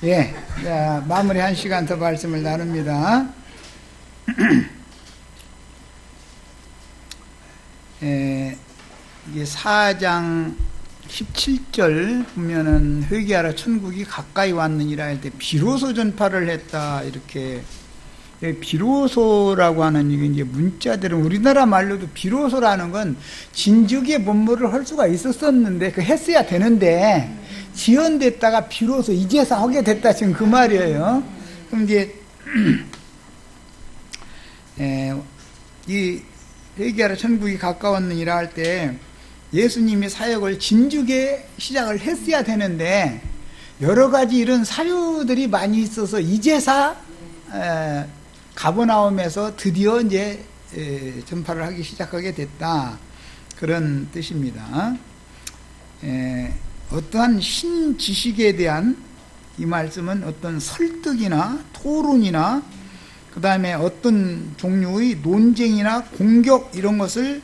예, 자, 마무리 한 시간 더 말씀을 나눕니다. 이게 4장 17절 보면은 회개하라 천국이 가까이 왔느니라 할 때 비로소 전파를 했다 이렇게. 비로소라고 하는 이게 이제 문자들은 우리나라 말로도 비로소라는 건 진즉에 본물을 할 수가 있었었는데 그 했어야 되는데 지연됐다가 비로소 이제서 하게 됐다 지금 그 말이에요. 그럼 이제 이 회개하라 천국이 가까웠느니라 할 때 예수님이 사역을 진즉에 시작을 했어야 되는데 여러 가지 이런 사유들이 많이 있어서 이제서 가버나움에서 드디어 이제 전파를 하기 시작하게 됐다 그런 뜻입니다. 어떠한 신지식에 대한 이 말씀은 어떤 설득이나 토론이나 그 다음에 어떤 종류의 논쟁이나 공격 이런 것을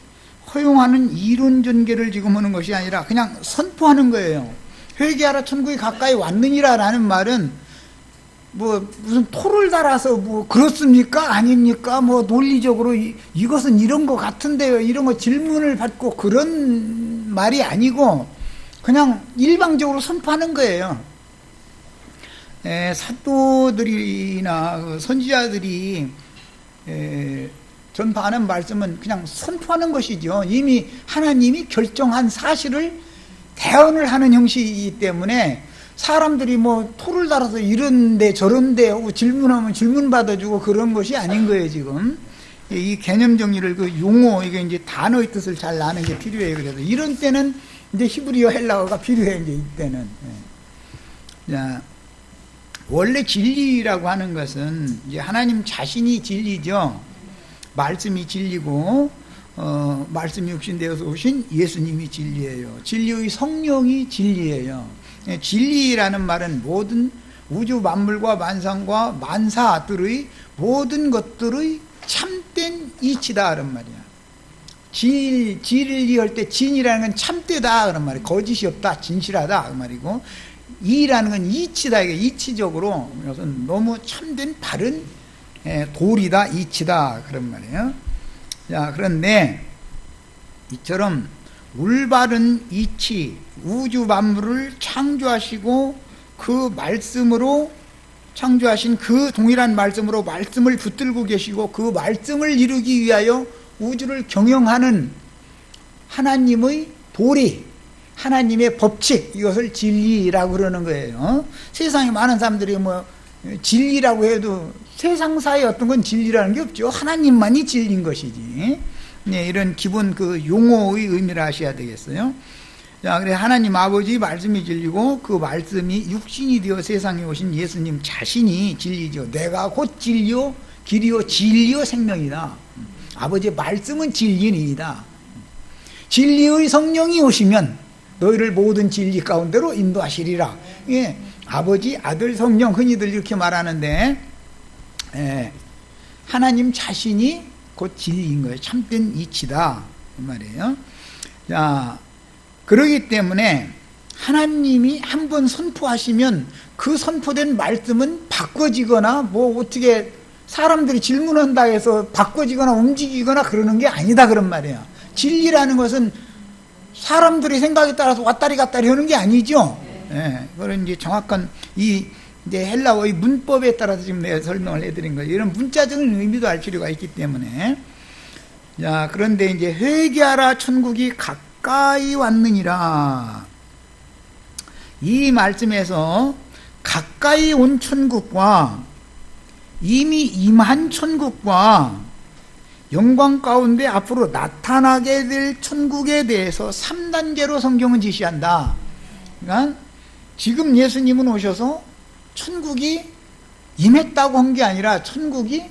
허용하는 이론 전개를 지금 하는 것이 아니라 그냥 선포하는 거예요. 회개하라 천국이 가까이 왔느니라 라는 말은 뭐 무슨 토를 달아서 뭐 그렇습니까 아닙니까 뭐 논리적으로 이것은 이런 것 같은데요 이런 거 질문을 받고 그런 말이 아니고 그냥 일방적으로 선포하는 거예요. 사도들이나 선지자들이 전파하는 말씀은 그냥 선포하는 것이죠. 이미 하나님이 결정한 사실을 대언을 하는 형식이기 때문에 사람들이 뭐 토를 달아서 이런데 저런데 하고 질문하면 질문 받아주고 그런 것이 아닌 거예요 지금. 이 개념 정리를 그 용어 이게 이제 단어의 뜻을 잘 아는 게 필요해요. 그래서 이런 때는 이제 히브리어 헬라어가 필요해 이제 이때는. 자, 원래 진리라고 하는 것은 이제 하나님 자신이 진리죠. 말씀이 진리고 말씀이 육신되어서 오신 예수님이 진리예요. 진리의 성령이 진리예요. 진리라는 말은 모든 우주 만물과 만상과 만사들의 모든 것들의 참된 이치다 그런 말이야. 진리 할 때 진이라는 건 참되다 그런 말이야. 거짓이 없다 진실하다 그 말이고 이라는 건 이치다 이게 이치적으로 이것은 너무 참된 바른 도리다 이치다 그런 말이에요. 자, 그런데 이처럼 올바른 이치 우주 만물을 창조하시고 그 말씀으로 창조하신 그 동일한 말씀으로 말씀을 붙들고 계시고 그 말씀을 이루기 위하여 우주를 경영하는 하나님의 도리 하나님의 법칙 이것을 진리라고 그러는 거예요. 세상에 많은 사람들이 뭐 진리라고 해도 세상사의 어떤 건 진리라는 게 없죠. 하나님만이 진리인 것이지. 네, 이런 기본 그 용어의 의미를 아셔야 되겠어요. 자, 그래 하나님 아버지 말씀이 진리고 그 말씀이 육신이 되어 세상에 오신 예수님 자신이 진리죠. 내가 곧 진리요 길이요 진리요 생명이다. 아버지의 말씀은 진리니이다. 진리의 성령이 오시면 너희를 모든 진리 가운데로 인도하시리라. 예, 아버지, 아들, 성령 흔히들 이렇게 말하는데 하나님 자신이 곧 진리인 거예요. 참된 이치다 이 말이에요. 자, 그러기 때문에 하나님이 한번 선포하시면 그 선포된 말씀은 바꿔지거나 뭐 어떻게 사람들이 질문한다 해서 바꿔지거나 움직이거나 그러는 게 아니다 그런 말이에요. 진리라는 것은 사람들의 생각에 따라서 왔다리 갔다리 하는 게 아니죠. 예, 그런 이제 정확한 이 이제 헬라어의 문법에 따라서 지금 내가 설명을 해드린 거예요. 이런 문자적인 의미도 알 필요가 있기 때문에. 자, 그런데 이제 회개하라 천국이 가까이 왔느니라. 이 말씀에서 가까이 온 천국과 이미 임한 천국과 영광 가운데 앞으로 나타나게 될 천국에 대해서 3단계로 성경은 지시한다. 그러니까 지금 예수님은 오셔서 천국이 임했다고 한 게 아니라 천국이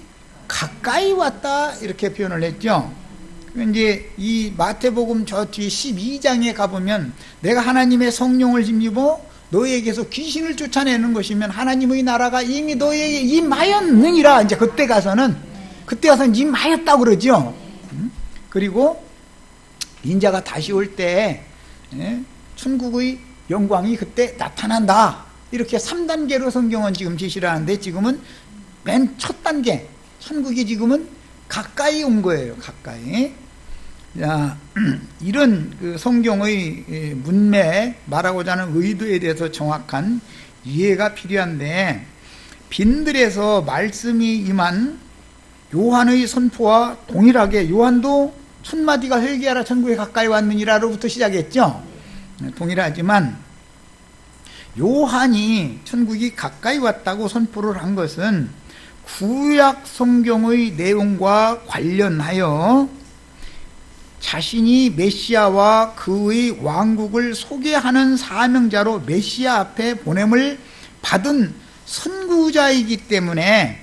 가까이 왔다 이렇게 표현을 했죠. 이제 이 마태복음 저 뒤 12장에 가보면 내가 하나님의 성령을 힘입어 너희에게서 귀신을 쫓아내는 것이면 하나님의 나라가 이미 너희에게 임하였느니라. 이제 그때 가서는 임하였다고 그러죠. 그리고 인자가 다시 올 때 천국의 영광이 그때 나타난다. 이렇게 3단계로 성경은 지금 제시를 하는데, 지금은 맨 첫 단계, 천국이 지금은 가까이 온 거예요. 가까이. 자, 이런 그 성경의 문맥, 말하고자 하는 의도에 대해서 정확한 이해가 필요한데, 빈들에서 말씀이 임한 요한의 선포와 동일하게, 요한도 천마디가 회개하라 천국에 가까이 왔느니라로부터 시작했죠. 동일하지만 요한이 천국이 가까이 왔다고 선포를 한 것은 구약 성경의 내용과 관련하여 자신이 메시아와 그의 왕국을 소개하는 사명자로 메시아 앞에 보냄을 받은 선구자이기 때문에,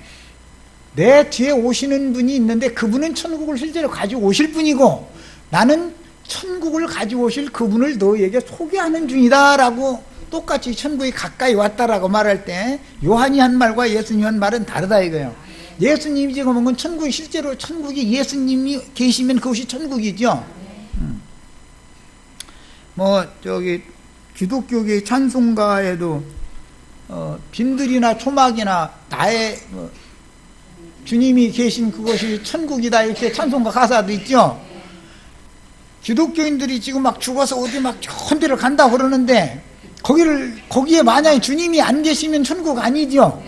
내 뒤에 오시는 분이 있는데 그분은 천국을 실제로 가지고 오실 분이고, 나는 천국을 가지고 오실 그분을 너에게 소개하는 중이다 라고, 똑같이 천국이 가까이 왔다라고 말할 때 요한이 한 말과 예수님이 한 말은 다르다 이거예요. 예수님이 지금 한 건 천국이, 실제로 천국이 예수님이 계시면 그것이 천국이죠. 뭐 저기 기독교계 찬송가에도 빈들이나 초막이나 나의 주님이 계신 그것이 천국이다 이렇게 찬송가 가사도 있죠. 기독교인들이 지금 막 죽어서 어디 막 좋은 데를 간다 그러는데, 거기에 만약에 주님이 안 계시면 천국 아니죠.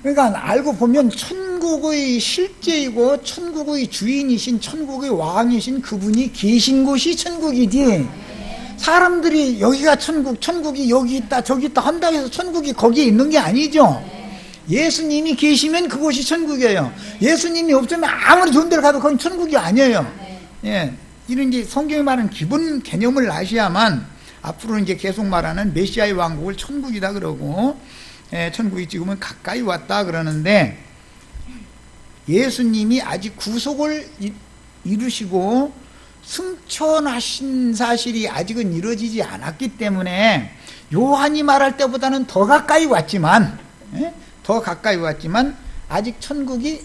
그러니까 알고 보면 천국의 실제이고 천국의 주인이신, 천국의 왕이신 그분이 계신 곳이 천국이지, 사람들이 여기가 천국, 천국이 여기 있다 저기 있다 한다고 해서 천국이 거기에 있는 게 아니죠. 예수님이 계시면 그곳이 천국이에요. 예수님이 없으면 아무리 좋은 데를 가도 그건 천국이 아니에요. 예, 이런 이제 성경이 말하는 기본 개념을 아셔야만 앞으로 이제 계속 말하는 메시아의 왕국을 천국이다 그러고, 예, 천국이 지금은 가까이 왔다 그러는데, 예수님이 아직 구속을 이루시고 승천하신 사실이 아직은 이루어지지 않았기 때문에 요한이 말할 때보다는 더 가까이 왔지만, 예? 더 가까이 왔지만 아직 천국이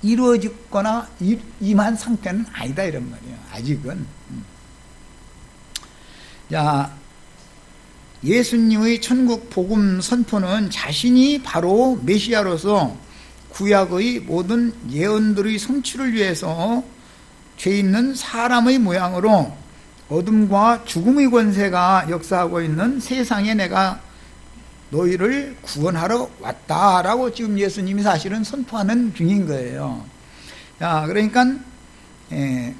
이루어졌거나 임한 상태는 아니다 이런 말이에요. 아직은. 자, 예수님의 천국 복음 선포는 자신이 바로 메시아로서 구약의 모든 예언들의 성취를 위해서 죄 있는 사람의 모양으로 어둠과 죽음의 권세가 역사하고 있는 세상에 내가 너희를 구원하러 왔다라고 지금 예수님이 사실은 선포하는 중인 거예요. 자, 그러니까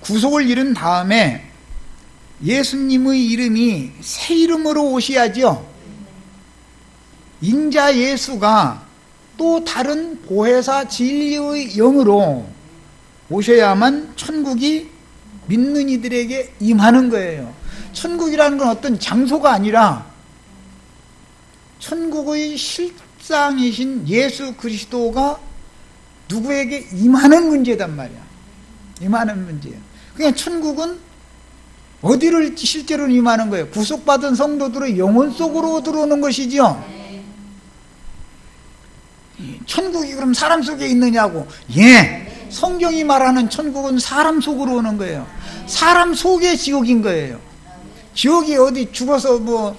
구속을 이룬 다음에 예수님의 이름이 새 이름으로 오셔야죠. 인자 예수가 또 다른 보혜사 진리의 영으로 오셔야만 천국이 믿는 이들에게 임하는 거예요. 천국이라는 건 어떤 장소가 아니라 천국의 실상이신 예수 그리스도가 누구에게 임하는 문제단 말이야. 임하는 문제예요. 그냥 천국은 어디를 실제로 임하는 거예요? 구속받은 성도들의 영혼 속으로 들어오는 것이죠. 천국이 그럼 사람 속에 있느냐고? 예, 성경이 말하는 천국은 사람 속으로 오는 거예요. 사람 속에 지옥인 거예요. 지옥이 어디 죽어서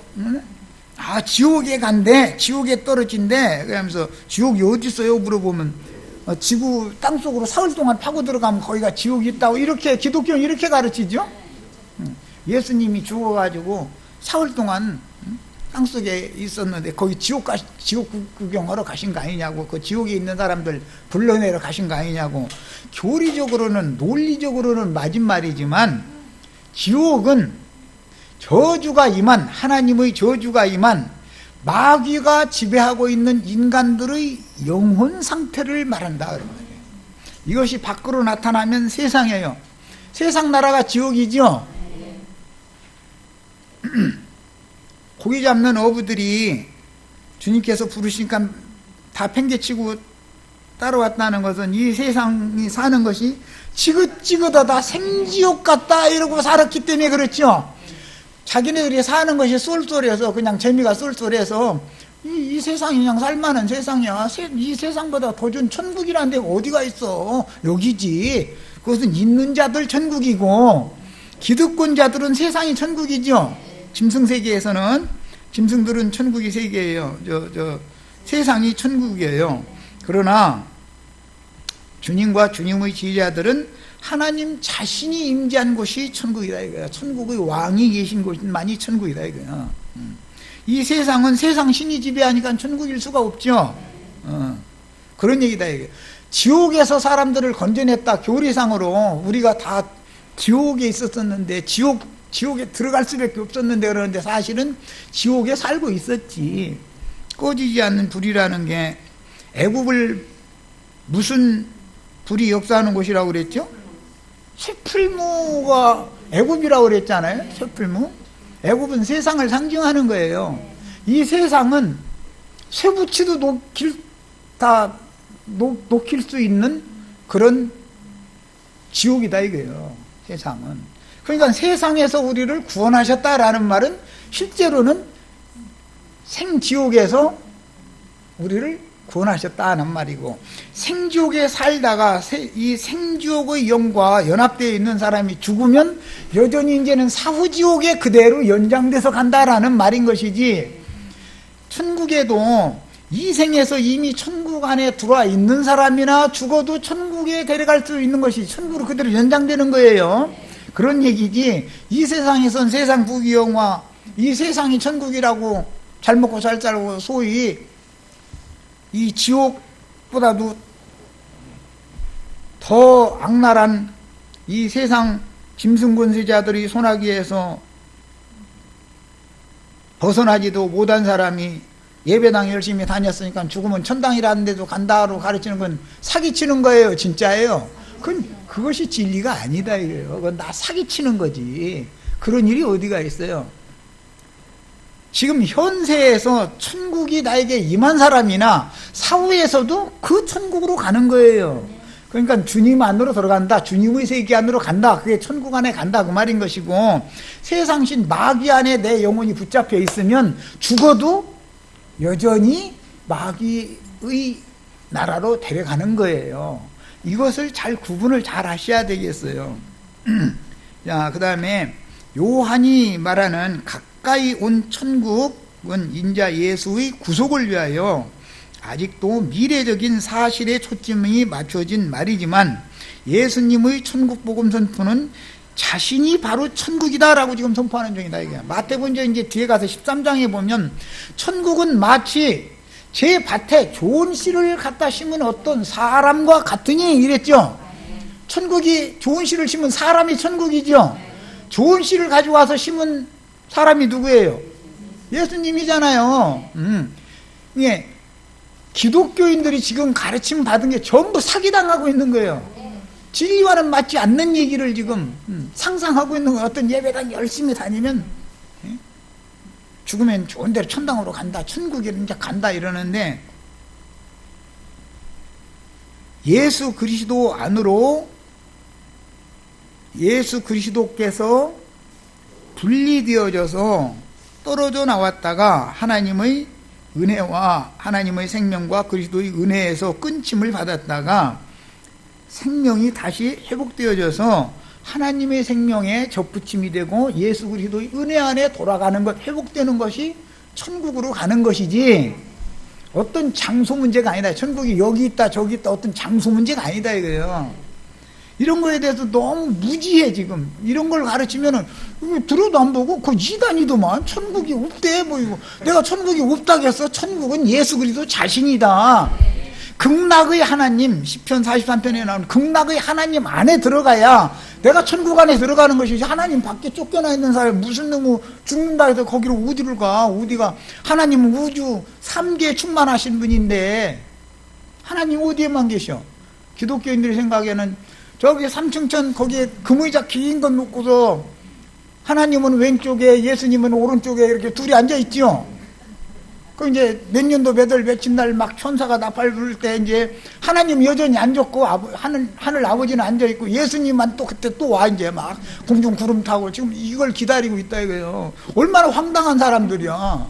지옥에 간대, 지옥에 떨어진대. 그러면서 지옥이 어디 있어요? 물어보면 지구 땅속으로 사흘 동안 파고 들어가면 거기가 지옥이 있다고, 이렇게 기독교는 이렇게 가르치죠. 예수님이 죽어가지고 사흘 동안 땅속에 있었는데 거기 지옥 구경하러 가신 거 아니냐고, 그 지옥에 있는 사람들 불러내러 가신 거 아니냐고. 교리적으로는, 논리적으로는 맞은 말이지만 지옥은 저주가 임한, 하나님의 저주가 임한 마귀가 지배하고 있는 인간들의 영혼 상태를 말한다 그런 말이에요. 이것이 밖으로 나타나면 세상이에요. 세상 나라가 지옥이죠. 고기 잡는 어부들이 주님께서 부르시니까 다 팽개치고 따라왔다는 것은 이 세상이 사는 것이 지긋지긋하다, 생지옥 같다 이러고 살았기 때문에 그렇죠. 자기네들이 사는 것이 쏠쏠해서, 그냥 재미가 쏠쏠해서 이 세상이 그냥 살만한 세상이야, 이 세상보다 더 좋은 천국이라는 데가 어디가 있어, 여기지. 그것은 있는 자들 천국이고 기득권자들은 세상이 천국이죠. 짐승세계에서는 짐승들은 천국이 세계예요. 세상이 천국이에요. 그러나 주님과 주님의 지휘자들은 하나님 자신이 임재한 곳이 천국이다 이거야. 천국의 왕이 계신 곳만이 천국이다 이거야. 이 세상은 세상 신이 지배하니까 천국일 수가 없죠. 그런 얘기다 이게. 지옥에서 사람들을 건져냈다. 교리상으로 우리가 다 지옥에 있었었는데 지옥에 들어갈 수밖에 없었는데, 그러는데 사실은 지옥에 살고 있었지. 꺼지지 않는 불이라는 게, 애굽을 무슨 불이 역사하는 곳이라고 그랬죠? 쇠풀무가 애굽이라고 그랬잖아요. 쇠풀무. 애굽은 세상을 상징하는 거예요. 이 세상은 쇠붙이도 녹힐 수 있는 그런 지옥이다 이거예요. 세상은. 그러니까 세상에서 우리를 구원하셨다라는 말은 실제로는 생지옥에서 우리를 구원하셨다는 말이고, 생지옥에 살다가 이 생지옥의 영과 연합되어 있는 사람이 죽으면 여전히 이제는 사후지옥에 그대로 연장돼서 간다라는 말인 것이지, 천국에도 이 생에서 이미 천국 안에 들어와 있는 사람이나 죽어도 천국에 데려갈 수 있는 것이 천국으로 그대로 연장되는 거예요. 그런 얘기지, 이 세상에선 세상 부귀영화, 이 세상이 천국이라고 잘 먹고 잘 살고 소위 이 지옥보다도 더 악랄한 이 세상 짐승권세자들이 손아귀에서 벗어나지도 못한 사람이 예배당 열심히 다녔으니까 죽으면 천당이라는 데도 간다로 가르치는 건 사기치는 거예요. 진짜예요. 그것이 진리가 아니다 이거예요. 그건 나 사기치는 거지. 그런 일이 어디가 있어요. 지금 현세에서 천국이 나에게 임한 사람이나 사후에서도 그 천국으로 가는 거예요. 그러니까 주님 안으로 들어간다, 주님의 세계 안으로 간다, 그게 천국 안에 간다 그 말인 것이고, 세상신 마귀 안에 내 영혼이 붙잡혀 있으면 죽어도 여전히 마귀의 나라로 데려가는 거예요. 이것을 잘 구분을 잘 하셔야 되겠어요. 자, 그 다음에 요한이 말하는 가까이 온 천국은 인자 예수의 구속을 위하여 아직도 미래적인 사실에 초점이 맞춰진 말이지만, 예수님의 천국 복음 선포는 자신이 바로 천국이다라고 지금 선포하는 중이다 이게. 마태복음 이제 뒤에 가서 13장에 보면 천국은 마치 제 밭에 좋은 씨를 갖다 심은 어떤 사람과 같으니 이랬죠. 천국이 좋은 씨를 심은 사람이 천국이죠. 좋은 씨를 가지고 와서 심은 사람이 누구예요? 예수님이잖아요. 예. 기독교인들이 지금 가르침 받은 게 전부 사기당하고 있는 거예요. 진리와는 맞지 않는 얘기를 지금 상상하고 있는 거예요. 어떤 예배당 열심히 다니면 죽으면 좋은 데로 천당으로 간다, 천국에 이제 간다 이러는데, 예수 그리스도 안으로 예수 그리스도께서 분리되어져서 떨어져 나왔다가 하나님의 은혜와 하나님의 생명과 그리스도의 은혜에서 끊침을 받았다가 생명이 다시 회복되어져서 하나님의 생명에 접붙임이 되고 예수 그리스도의 은혜 안에 돌아가는 것, 회복되는 것이 천국으로 가는 것이지 어떤 장소 문제가 아니다. 천국이 여기 있다 저기 있다 어떤 장소 문제가 아니다 이거예요. 이런 거에 대해서 너무 무지해. 지금 이런 걸 가르치면은 들어도 안 보고 그 이단이더만 천국이 없대 보이고, 내가 천국이 없다고 했어. 천국은 예수 그리스도 자신이다. 극락의 하나님, 시편 43편에 나오는 극락의 하나님 안에 들어가야 내가 천국 안에 들어가는 것이지, 하나님 밖에 쫓겨나 있는 사람이 무슨 놈의 죽는다 해서 거기로 어디를 가. 어디가. 하나님은 우주 3개에 충만하신 분인데 하나님 어디에만 계셔? 기독교인들의 생각에는 저기 삼층천 거기에 금의자 긴 것 놓고서 하나님은 왼쪽에 예수님은 오른쪽에 이렇게 둘이 앉아있죠. 그 이제 몇 년도 며칠 날 막 천사가 나팔 부를 때 이제 하나님 여전히 앉았고 하늘 아버지는 앉아있고 예수님만 또 그때 또 와 이제 막 공중 구름 타고 지금 이걸 기다리고 있다 이거예요. 얼마나 황당한 사람들이야.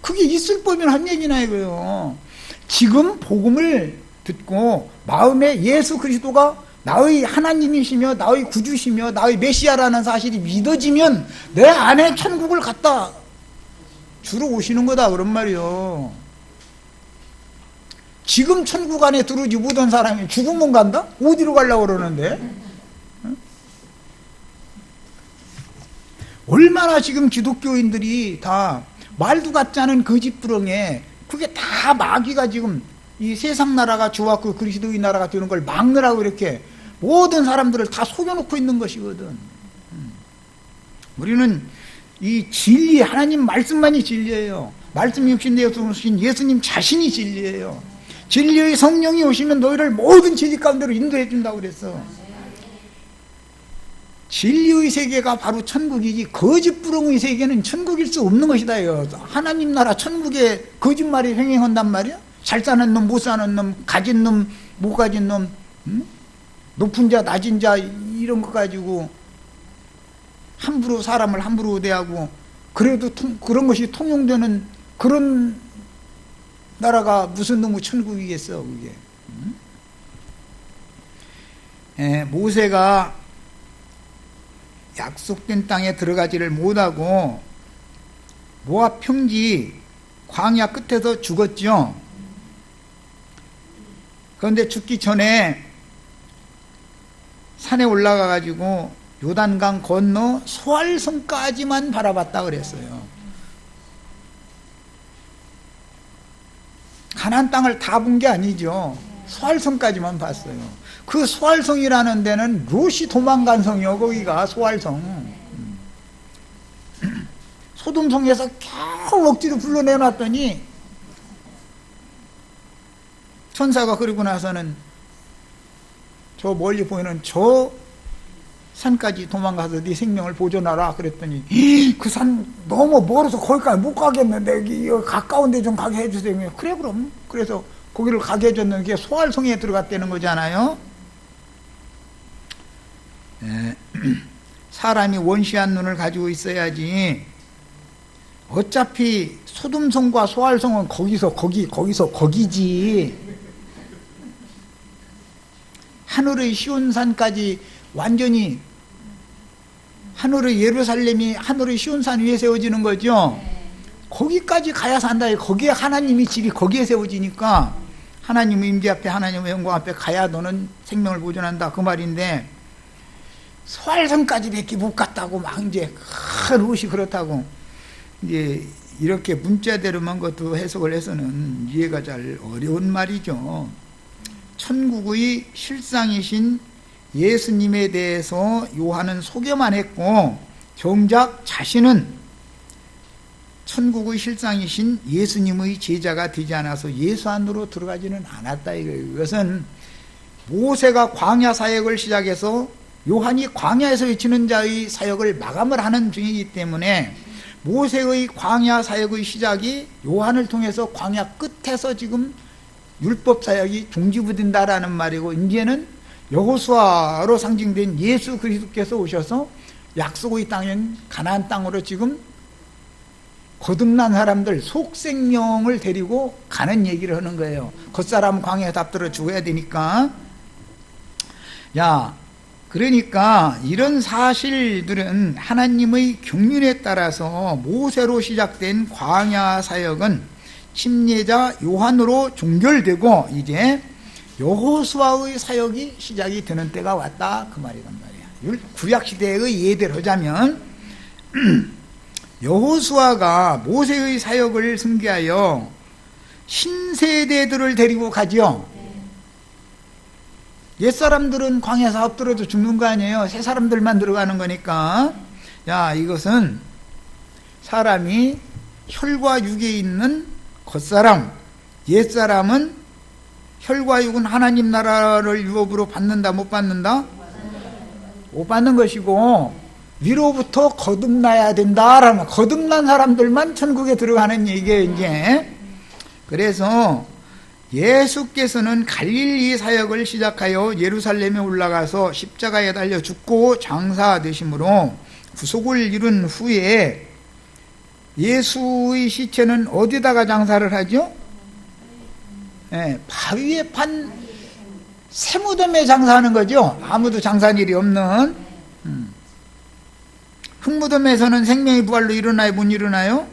그게 있을 법이면 한 얘기나 이거예요. 지금 복음을 듣고 마음에 예수 그리스도가 나의 하나님이시며 나의 구주시며 나의 메시아라는 사실이 믿어지면 내 안에 천국을 갖다 주로 오시는 거다 그런 말이요. 지금 천국 안에 들어오지 못한 사람이 죽으면 간다? 어디로 가려고 그러는데? 얼마나 지금 기독교인들이 다 말도 같지 않은 거짓부렁에 그게 다 마귀가 지금 이 세상 나라가 좋았고 그리스도의 나라가 되는 걸 막느라고 이렇게 모든 사람들을 다 속여놓고 있는 것이거든. 우리는 이 진리, 하나님 말씀만이 진리예요. 말씀 육신되어서 오신 예수님 자신이 진리예요. 진리의 성령이 오시면 너희를 모든 진리 가운데로 인도해 준다고 그랬어. 진리의 세계가 바로 천국이지 거짓부렁의 세계는 천국일 수 없는 것이다. 하나님 나라 천국에 거짓말이 횡행한단 말이야. 잘 사는 놈, 못 사는 놈, 가진 놈, 못 가진 놈, 높은 자, 낮은 자 이런 거 가지고 함부로 사람을 함부로 대하고 그래도 그런 것이 통용되는 그런 나라가 무슨 놈의 천국이겠어 그게. 모세가 약속된 땅에 들어가지를 못하고 모압 평지 광야 끝에서 죽었죠. 그런데 죽기 전에 산에 올라가 가지고 요단강 건너 소알성까지만 바라봤다 그랬어요. 가나안 땅을 다 본 게 아니죠. 소알성까지만 봤어요. 그 소알성이라는 데는 롯이 도망간 성이요. 거기가 소알성. 소돔성에서 겨우 억지로 불러내놨더니 천사가 그러고 나서는 저 멀리 보이는 저 산까지 도망가서 네 생명을 보존하라 그랬더니 그 산 너무 멀어서 거기까지 못 가겠는데 여기 가까운 데 좀 가게 해주세요. 그래 그럼. 그래서 거기를 가게 해줬는 게 소알성에 들어갔다는 거잖아요. 사람이 원시한 눈을 가지고 있어야지. 어차피 소돔성과 소알성은 거기서 거기지. 하늘의 시온산까지 완전히 하늘의 예루살렘이 하늘의 시온산 위에 세워지는 거죠. 거기까지 가야 산다. 거기에 하나님이 집이 거기에 세워지니까 하나님의 임재 앞에 하나님의 영광 앞에 가야 너는 생명을 보존한다 그 말인데 소알성까지 밖에 못 갔다고 막 이제 큰 옷이 그렇다고 이제 이렇게 문자대로만 것도 해석을 해서는 이해가 잘 어려운 말이죠. 천국의 실상이신 예수님에 대해서 요한은 소개만 했고 정작 자신은 천국의 실상이신 예수님의 제자가 되지 않아서 예수 안으로 들어가지는 않았다 이거예요. 이것은 모세가 광야 사역을 시작해서 요한이 광야에서 외치는 자의 사역을 마감을 하는 중이기 때문에 모세의 광야 사역의 시작이 요한을 통해서 광야 끝에서 지금 율법 사역이 종지부된다라는 말이고 이제는 여호수아로 상징된 예수 그리스도께서 오셔서 약속의 땅인 가나안 땅으로 지금 거듭난 사람들 속생명을 데리고 가는 얘기를 하는 거예요. 겉사람 광야에 답들어 죽어야 되니까. 야, 그러니까 이런 사실들은 하나님의 경륜에 따라서 모세로 시작된 광야 사역은 침례자 요한으로 종결되고 이제 여호수아의 사역이 시작이 되는 때가 왔다 그 말이란 말이야. 구약시대의 예대로 하자면 여호수아가 모세의 사역을 승계하여 신세대들을 데리고 가죠. 옛사람들은 광야에서 엎드려도 죽는 거 아니에요. 새 사람들만 들어가는 거니까. 야, 이것은 사람이 혈과 육에 있는 겉사람, 옛사람은 혈과 육은 하나님 나라를 유업으로 받는다 못 받는다? 못 받는 것이고 위로부터 거듭나야 된다라는 거듭난 사람들만 천국에 들어가는 얘기예요 이제. 그래서 예수께서는 갈릴리 사역을 시작하여 예루살렘에 올라가서 십자가에 달려 죽고 장사되심으로 구속을 이룬 후에 예수의 시체는 어디다가 장사를 하죠? 바위에 판 새무덤에 장사하는 거죠. 아무도 장사한 일이 없는. 흙무덤에서는 생명의 부활로 일어나요? 못 일어나요?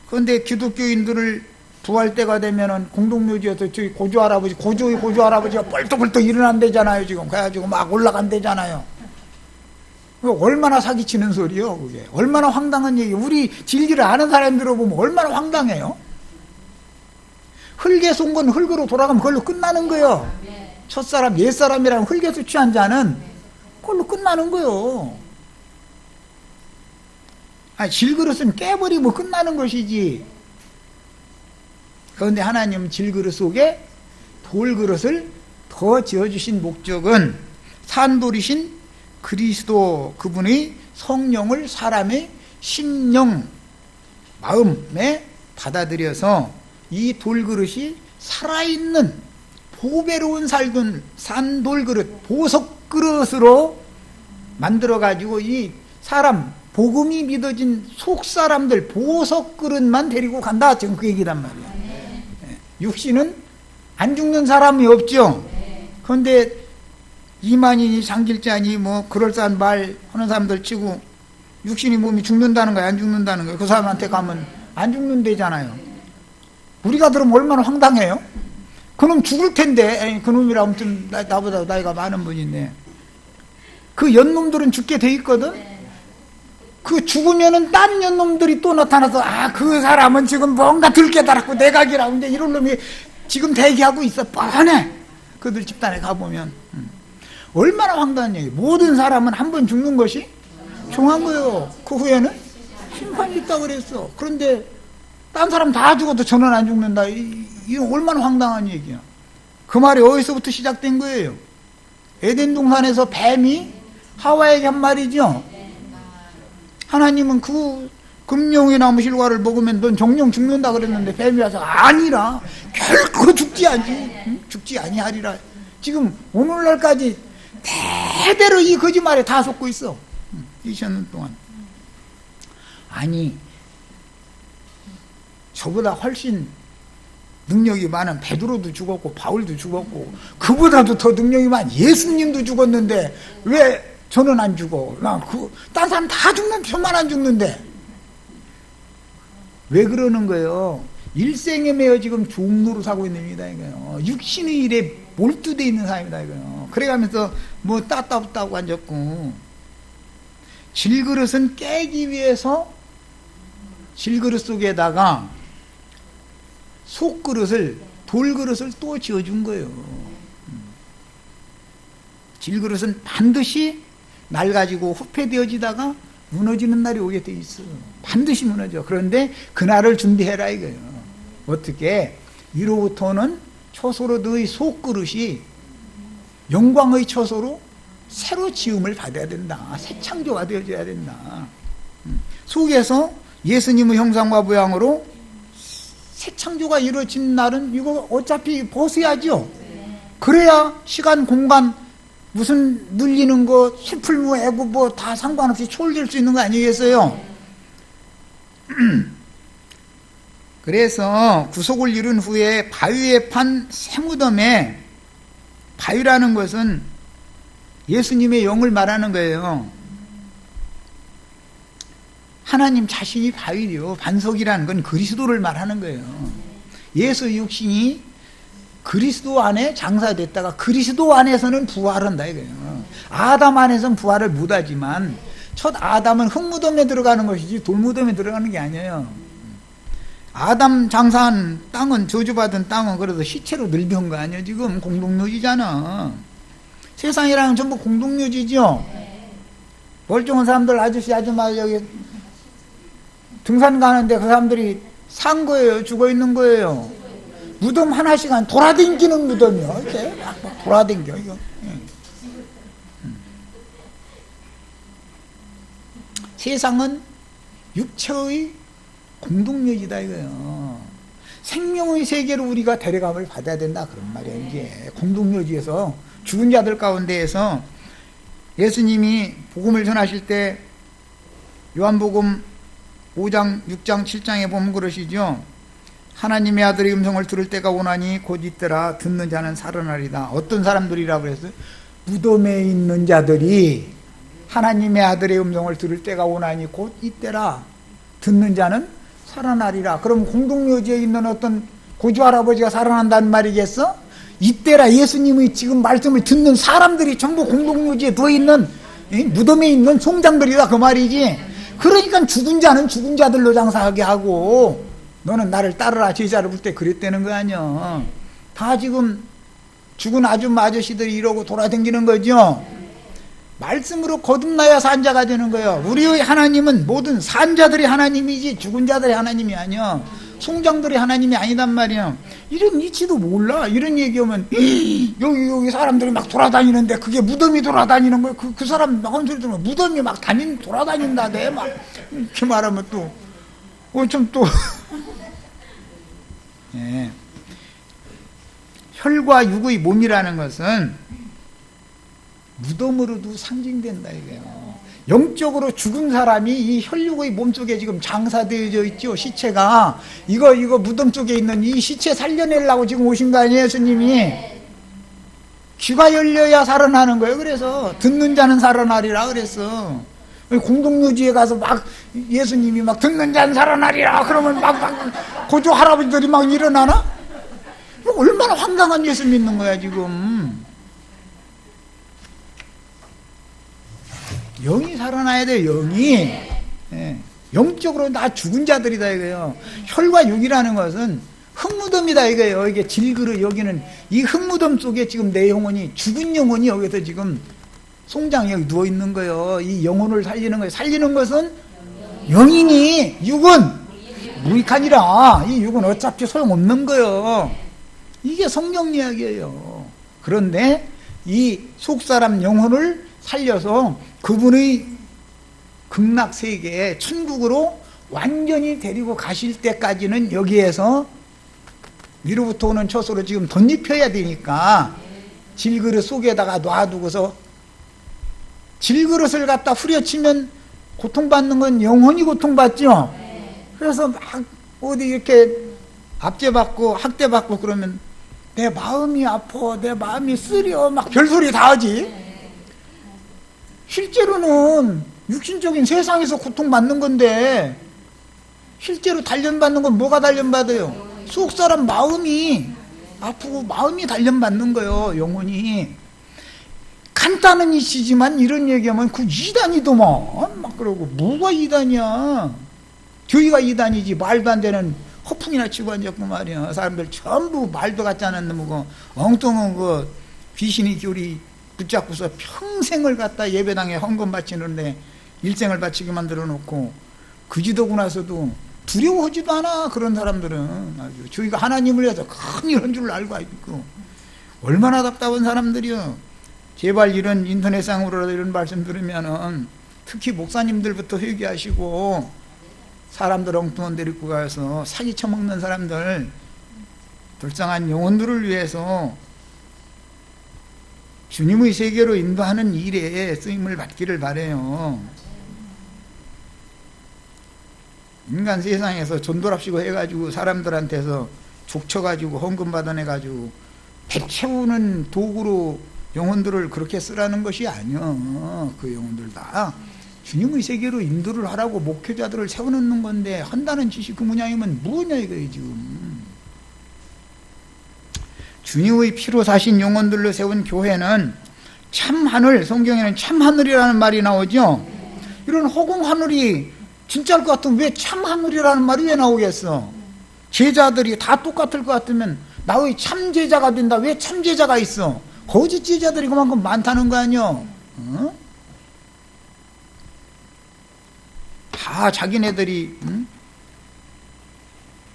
그런데 기독교인들을 부활 때가 되면은 공동묘지에서 저희 고조의 고조 할아버지가 벌떡벌떡 일어난대잖아요, 지금. 그래가지고 막 올라간대잖아요. 얼마나 사기치는 소리요, 그게. 얼마나 황당한 얘기. 우리 진리를 아는 사람 들어보면 얼마나 황당해요. 흙에서 온 건 흙으로 돌아가면 그걸로 끝나는 거예요. 첫사람, 옛사람이랑 흙에서 취한 자는 그걸로 끝나는 거예요. 아니, 질그릇은 깨버리면 끝나는 것이지. 그런데 하나님은 질그릇 속에 돌그릇을 더 지어주신 목적은 산돌이신 그리스도 그분의 성령을 사람의 심령, 마음에 받아들여서 이 돌그릇이 살아있는 보배로운 살균 산돌그릇, 보석그릇으로 만들어가지고 이 사람, 복음이 믿어진 속사람들 보석그릇만 데리고 간다. 지금 그 얘기란 말이에요. 육신은 안 죽는 사람이 없죠. 그런데 이만희니 장길자니 뭐 그럴싸한 말 하는 사람들 치고 육신이 몸이 죽는다는 거야, 안 죽는다는 거야. 그 사람한테 가면 안 죽는다잖아요. 우리가 들으면 얼마나 황당해요. 그놈 죽을 텐데. 에이, 그놈이라 아무튼 나보다 나이가 많은 분인데 그 연놈들은 죽게 돼 있거든. 그 죽으면은 딴 연놈들이 또 나타나서 그 사람은 지금 뭔가 들 깨달았고 내각이라고 이제 이런 놈이 지금 대기하고 있어. 뻔해. 그들 집단에 가보면 얼마나 황당한 얘기. 모든 사람은 한 번 죽는 것이 중요한 거예요. 그 후에는 심판이 있다고 그랬어. 그런데 딴 사람 다 죽어도 저는 안 죽는다. 이건 얼마나 황당한 얘기야. 그 말이 어디서부터 시작된 거예요? 에덴 동산에서 뱀이 하와에게 한 말이죠. 하나님은 그 금룡의 나무 실과를 먹으면 넌 정령 죽는다 그랬는데 뱀이 와서 아니라 결코 죽지 아니하리라. 지금 오늘날까지 대대로 이 거짓말에 다 속고 있어. 2000년 동안. 아니, 저보다 훨씬 능력이 많은 베드로도 죽었고 바울도 죽었고 그보다도 더 능력이 많은 예수님도 죽었는데 왜 저는 안 죽어? 딴 사람 다 죽는데 저만 안 죽는데. 왜 그러는 거예요? 일생에 매여 지금 종로로 사고 있는 입니다, 이거요. 육신의 일에 몰두되어 있는 사람이다, 이거요. 그래가면서 뭐 따따붙다고 앉았고. 질그릇은 깨기 위해서 질그릇 속에다가 속그릇을, 돌그릇을 또 지어준 거예요. 질그릇은 반드시 낡아지고 후패되어지다가 무너지는 날이 오게 돼 있어. 반드시 무너져. 그런데 그날을 준비해라 이거예요. 어떻게? 이로부터는 처소로 너의 속그릇이 영광의 처소로 새로 지음을 받아야 된다. 새 창조가 되어져야 된다. 속에서 예수님의 형상과 모양으로 새 창조가 이루어진 날은 이거 어차피 벗어야죠. 그래야 시간, 공간, 무슨 눌리는 거, 수풀무, 애고 뭐 다 상관없이 초월될 수 있는 거 아니겠어요? 그래서 구속을 이룬 후에 바위에 판 새무덤에, 바위라는 것은 예수님의 영을 말하는 거예요. 하나님 자신이 바위요. 반석이라는 건 그리스도를 말하는 거예요. 예수 육신이 그리스도 안에 장사됐다가 그리스도 안에서는 부활한다 이거예요. 아담 안에서는 부활을 못하지만 첫 아담은 흙무덤에 들어가는 것이지 돌무덤에 들어가는 게 아니에요. 아담 장사한 땅은, 저주받은 땅은 그래도 시체로 늙은 거 아니에요. 지금 공동묘지잖아. 세상이랑 전부 공동묘지죠. 멀쩡한 사람들, 아저씨 아줌마 여기 등산 가는데 그 사람들이 산 거예요? 죽어 있는 거예요? 무덤 하나씩 돌아다니는 무덤이요. 이렇게 막 돌아다녀 이거. 세상은 육체의 공동묘지다 이거예요. 생명의 세계로 우리가 데려감을 받아야 된다 그런 말이에요. 이게 공동묘지에서 죽은 자들 가운데에서 예수님이 복음을 전하실 때 요한복음 5장, 6장, 7장에 보면 그러시죠. 하나님의 아들의 음성을 들을 때가 오나니 곧 이때라 듣는 자는 살아나리다. 어떤 사람들이라고 그랬어요? 무덤에 있는 자들이 하나님의 아들의 음성을 들을 때가 오나니 곧 이때라 듣는 자는 살아나리라. 그럼 공동묘지에 있는 어떤 고조 할아버지가 살아난다는 말이겠어? 이때라 예수님의 지금 말씀을 듣는 사람들이 전부 공동묘지에 누워있는 무덤에 있는 송장들이다 그 말이지. 그러니까 죽은 자는 죽은 자들로 장사하게 하고 너는 나를 따르라 제자를 부를 때 그랬다는 거 아니야. 다 지금 죽은 아줌마 아저씨들이 이러고 돌아다니는 거죠. 말씀으로 거듭나야 산자가 되는 거예요. 우리의 하나님은 모든 산자들이 하나님이지 죽은 자들이 하나님이 아니야. 송장들이 하나님이 아니단 말이야. 이런 이치도 몰라. 이런 얘기하면 여기 사람들이 막 돌아다니는데 그게 무덤이 돌아다니는 거야. 그 사람 막 한 소리 들으면 무덤이 막 돌아다닌다대 막 이렇게 말하면 또 좀 또 예. 혈과 육의 몸이라는 것은 무덤으로도 상징된다 이거예요. 영적으로 죽은 사람이 이 혈육의 몸속에 지금 장사되어져 있죠. 시체가 이거 무덤 쪽에 있는 이 시체 살려내려고 지금 오신 거 아니에요 스님이. 귀가 열려야 살아나는 거예요. 그래서 듣는 자는 살아나리라 그랬어. 공동묘지에 가서 막 예수님이 막 듣는 자는 살아나리라 그러면 막 고조 할아버지들이 막 일어나나? 얼마나 황당한 예수 믿는 거야 지금. 영이 살아나야 돼요. 영이. 예. 영적으로 다 죽은 자들이다 이거예요. 혈과 육이라는 것은 흙무덤이다 이거예요. 이게 질그릇 여기는 이 흙무덤 속에 지금 내 영혼이 죽은 영혼이 여기서 지금 송장에 여기 누워 있는 거예요. 이 영혼을 살리는 거예요. 살리는 것은 영이니 육은 무익하니라. 이 육은 어차피 소용없는 거예요. 이게 성경 이야기예요. 그런데 이 속사람 영혼을 살려서 그분의 극락세계에 천국으로 완전히 데리고 가실 때까지는 여기에서 위로부터 오는 처소로 지금 덧입혀야 되니까 질그릇 속에다가 놔두고서 질그릇을 갖다 후려치면 고통받는 건 영혼이 고통받죠. 그래서 막 어디 이렇게 압제받고 학대받고 그러면 내 마음이 아파 내 마음이 쓰려 막 별소리 다 하지. 실제로는 육신적인 세상에서 고통받는 건데 실제로 단련받는 건 뭐가 단련받아요? 속사람 마음이 아프고 마음이 단련받는 거예요. 영혼이. 간단한 이치지만 이런 얘기하면 그 이단이더만 막 그러고 뭐가 이단이야. 교회가 이단이지. 말도 안 되는 허풍이나 치고 앉았고 말이야. 사람들 전부 말도 같지 않은 놈이고 엉뚱한 그 귀신이 교리 붙잡고서 평생을 갖다 예배당에 헌금 바치는데 일생을 바치게 만들어 놓고 그지도고 나서도 두려워하지도 않아. 그런 사람들은 아주 저희가 하나님을 위해서 큰 이런 줄 알고 있고 얼마나 답답한 사람들이요. 제발 이런 인터넷상으로 이런 말씀 들으면은 특히 목사님들부터 회개하시고 사람들 엉뚱한 데 데리고 가서 사기 쳐먹는 사람들 불쌍한 영혼들을 위해서 주님의 세계로 인도하는 일에 쓰임을 받기를 바라요. 인간 세상에서 전도랍시고 해가지고 사람들한테서 족쳐가지고 헌금 받아내가지고 배 채우는 도구로 영혼들을 그렇게 쓰라는 것이 아니야. 그 영혼들 다 주님의 세계로 인도를 하라고 목회자들을 세워놓는 건데 한다는 짓이 그 모양이면 뭐냐 이거예요 지금. 주님의 피로 사신 영혼들로 세운 교회는 참하늘, 성경에는 참하늘이라는 말이 나오죠. 이런 허공하늘이 진짜일 것 같으면 왜 참하늘이라는 말이 왜 나오겠어? 제자들이 다 똑같을 것 같으면 나의 참제자가 된다. 왜 참제자가 있어? 거짓 제자들이 그만큼 많다는 거 아니야? 어? 다 자기네들이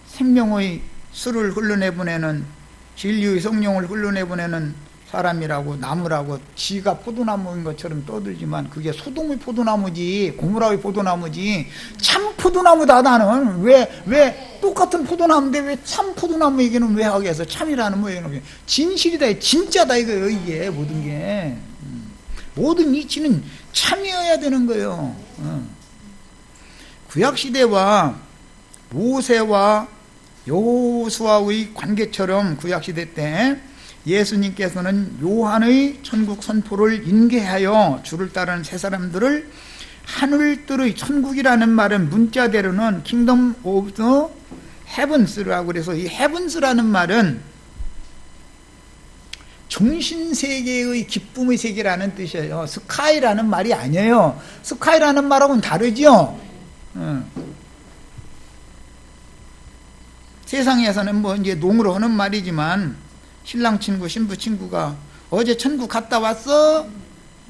생명의 수를 흘러내보내는 진리의 성령을 흘러내보내는 사람이라고 나무라고 지가 포도나무인 것처럼 떠들지만 그게 소동의 포도나무지 고무라의 포도나무지 참 포도나무다. 나는 왜 똑같은 포도나무인데 왜 참 포도나무 얘기는 왜 하겠어? 참이라는 뭐예요? 진실이다 진짜다 이거예요. 이게 모든 게 모든 이치는 참이어야 되는 거예요. 구약시대와 모세와 여호수아의 관계처럼 구약시대 때 예수님께서는 요한의 천국 선포를 인계하여 주를 따르는 새 사람들을 하늘들의 천국이라는 말은 문자대로는 킹덤 오브 더 헤븐스라고 그래서 이 헤븐스라는 말은 정신세계의 기쁨의 세계라는 뜻이에요. 스카이라는 말이 아니에요. 스카이라는 말하고는 다르죠. 세상에서는 뭐 이제 농으로 하는 말이지만 신랑 친구, 신부 친구가 어제 천국 갔다 왔어?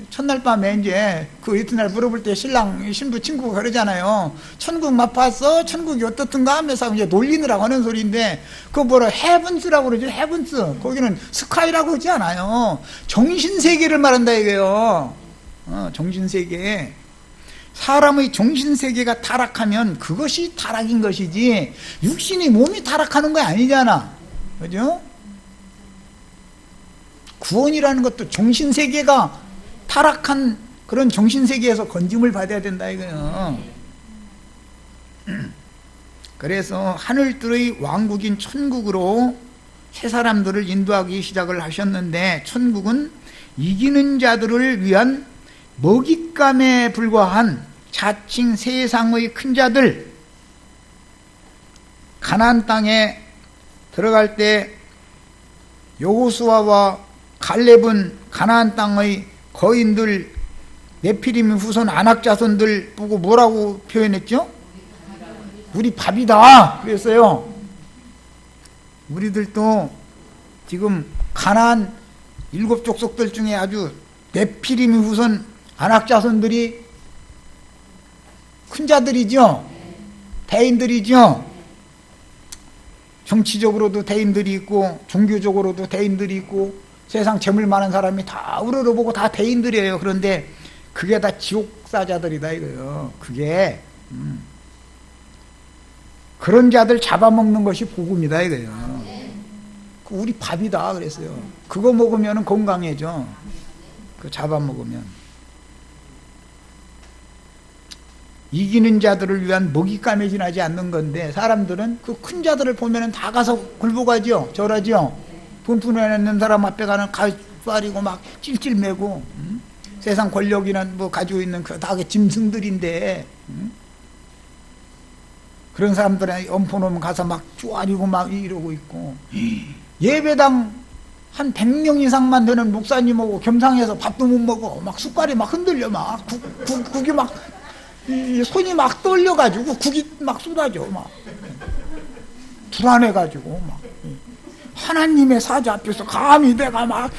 첫날 밤에 이제 그 이튿날 물어볼 때 신랑, 신부 친구가 그러잖아요. 천국 맛봤어? 천국이 어떻든가 하면서 이제 놀리느라고 하는 소리인데, 그거 뭐라 헤븐스라고 그러죠. 헤븐스. 거기는 스카이라고 하지 않아요. 정신세계를 말한다 이거예요. 정신세계. 사람의 정신세계가 타락하면 그것이 타락인 것이지, 육신이 몸이 타락하는 거 아니잖아. 그죠? 구원이라는 것도 정신세계가 타락한 그런 정신세계에서 건짐을 받아야 된다 이거예요. 그래서 하늘들의 왕국인 천국으로 새 사람들을 인도하기 시작을 하셨는데, 천국은 이기는 자들을 위한 먹잇감에 불과한 자칭 세상의 큰 자들, 가나안 땅에 들어갈 때 여호수아와 갈렙은 가나안 땅의 거인들, 네피림 후손 아낙 자손들 보고 뭐라고 표현했죠? 우리 밥이다 그랬어요. 우리들도 지금 가나안 7족속들 중에 아주 네피림 후손 아낙 자손들이 큰 자들이죠. 대인들이죠. 정치적으로도 대인들이 있고 종교적으로도 대인들이 있고 세상 재물 많은 사람이 다 우러러보고 다 대인들이에요. 그런데 그게 다 지옥사자들이다 이거예요. 그게 그런 자들 잡아먹는 것이 복음이다 이거예요. 우리 밥이다 그랬어요. 그거 먹으면 건강해져. 그 잡아먹으면. 이기는 자들을 위한 먹잇감에 지나지 않는 건데, 사람들은 그 큰 자들을 보면 다 가서 굴복하죠. 절하죠. 돈 푸내는 사람 앞에 가는 가수아리고 막 찔찔매고, 세상 권력이나 뭐 가지고 있는 그 다 짐승들인데, 그런 사람들은 엄포놓으면 가서 막 쪼아리고 막 이러고 있고, 예배당 한 100명 이상만 되는 목사님하고 겸상해서 밥도 못 먹어. 막 숟갈이 막 흔들려. 막 국이 막 손이 막 떨려가지고 국이 막 쏟아져. 막 불안해가지고 막 하나님의 사자 앞에서 감히 내가 막